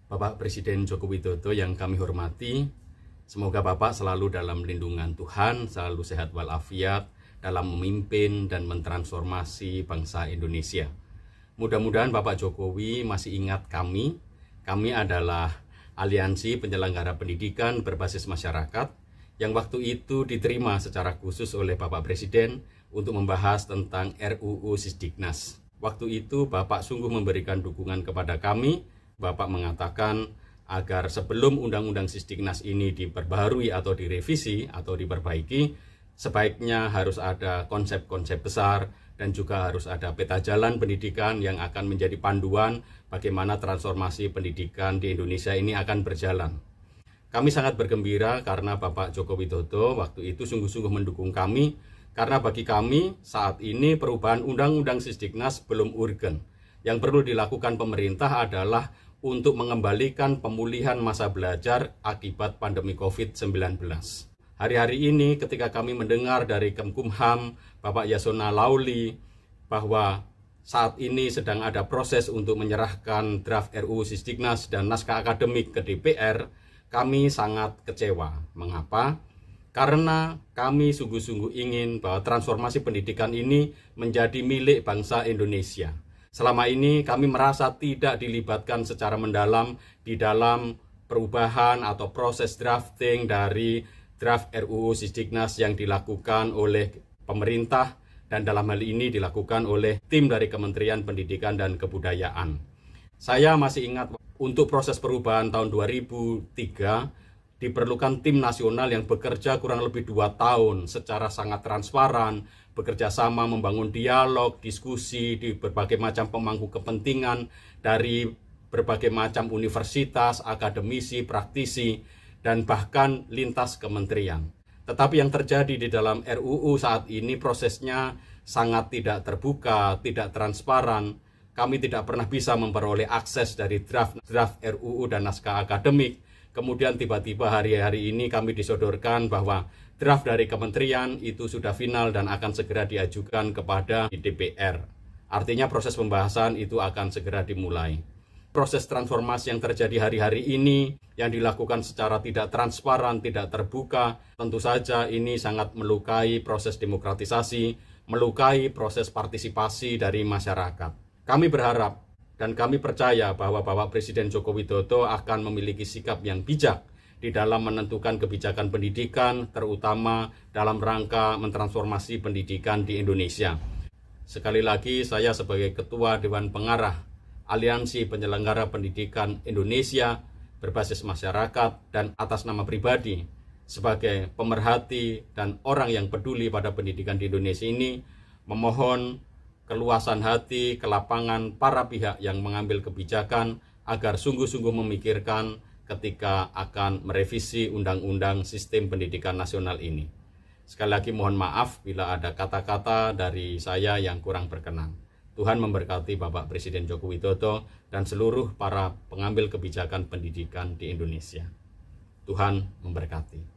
Bapak Presiden Joko Widodo yang kami hormati, semoga Bapak selalu dalam lindungan Tuhan, selalu sehat walafiat dalam memimpin dan mentransformasi bangsa Indonesia. Mudah-mudahan Bapak Jokowi masih ingat kami adalah Aliansi Penyelenggara Pendidikan Berbasis Masyarakat yang waktu itu diterima secara khusus oleh Bapak Presiden untuk membahas tentang RUU Sisdiknas. Waktu itu Bapak sungguh memberikan dukungan kepada kami. Bapak mengatakan agar sebelum Undang-Undang Sisdiknas ini diperbaharui atau direvisi atau diperbaiki, sebaiknya harus ada konsep-konsep besar dan juga harus ada peta jalan pendidikan yang akan menjadi panduan bagaimana transformasi pendidikan di Indonesia ini akan berjalan. Kami sangat bergembira karena Bapak Joko Widodo waktu itu sungguh-sungguh mendukung kami, karena bagi kami saat ini perubahan Undang-Undang Sisdiknas belum urgen. Yang perlu dilakukan pemerintah adalah untuk mengembalikan pemulihan masa belajar akibat pandemi COVID-19. Hari-hari ini ketika kami mendengar dari Kemkumham, Bapak Yasona Lauli, bahwa saat ini sedang ada proses untuk menyerahkan draft RUU Sisdiknas dan naskah akademik ke DPR, kami sangat kecewa. Mengapa? Karena kami sungguh-sungguh ingin bahwa transformasi pendidikan ini menjadi milik bangsa Indonesia. Selama ini kami merasa tidak dilibatkan secara mendalam di dalam perubahan atau proses drafting dari draft RUU Sisdiknas yang dilakukan oleh pemerintah dan dalam hal ini dilakukan oleh tim dari Kementerian Pendidikan dan Kebudayaan. Saya masih ingat untuk proses perubahan tahun 2003 diperlukan tim nasional yang bekerja kurang lebih 2 tahun secara sangat transparan, bekerja sama membangun dialog, diskusi di berbagai macam pemangku kepentingan dari berbagai macam universitas, akademisi, praktisi, dan bahkan lintas kementerian. Tetapi yang terjadi di dalam RUU saat ini prosesnya sangat tidak terbuka, tidak transparan. Kami tidak pernah bisa memperoleh akses dari draft RUU dan naskah akademik. Kemudian tiba-tiba hari-hari ini kami disodorkan bahwa draft dari kementerian itu sudah final dan akan segera diajukan kepada DPR. Artinya proses pembahasan itu akan segera dimulai. Proses transformasi yang terjadi hari-hari ini yang dilakukan secara tidak transparan, tidak terbuka, tentu saja ini sangat melukai proses demokratisasi, melukai proses partisipasi dari masyarakat. Kami berharap dan kami percaya bahwa Bapak Presiden Joko Widodo akan memiliki sikap yang bijak di dalam menentukan kebijakan pendidikan, terutama dalam rangka mentransformasi pendidikan di Indonesia. Sekali lagi, saya sebagai Ketua Dewan Pengarah Aliansi Penyelenggara Pendidikan Indonesia Berbasis Masyarakat dan atas nama pribadi sebagai pemerhati dan orang yang peduli pada pendidikan di Indonesia ini memohon keluasan hati, kelapangan para pihak yang mengambil kebijakan agar sungguh-sungguh memikirkan ketika akan merevisi Undang-Undang Sistem Pendidikan Nasional ini. Sekali lagi mohon maaf bila ada kata-kata dari saya yang kurang berkenan. Tuhan memberkati Bapak Presiden Joko Widodo dan seluruh para pengambil kebijakan pendidikan di Indonesia. Tuhan memberkati.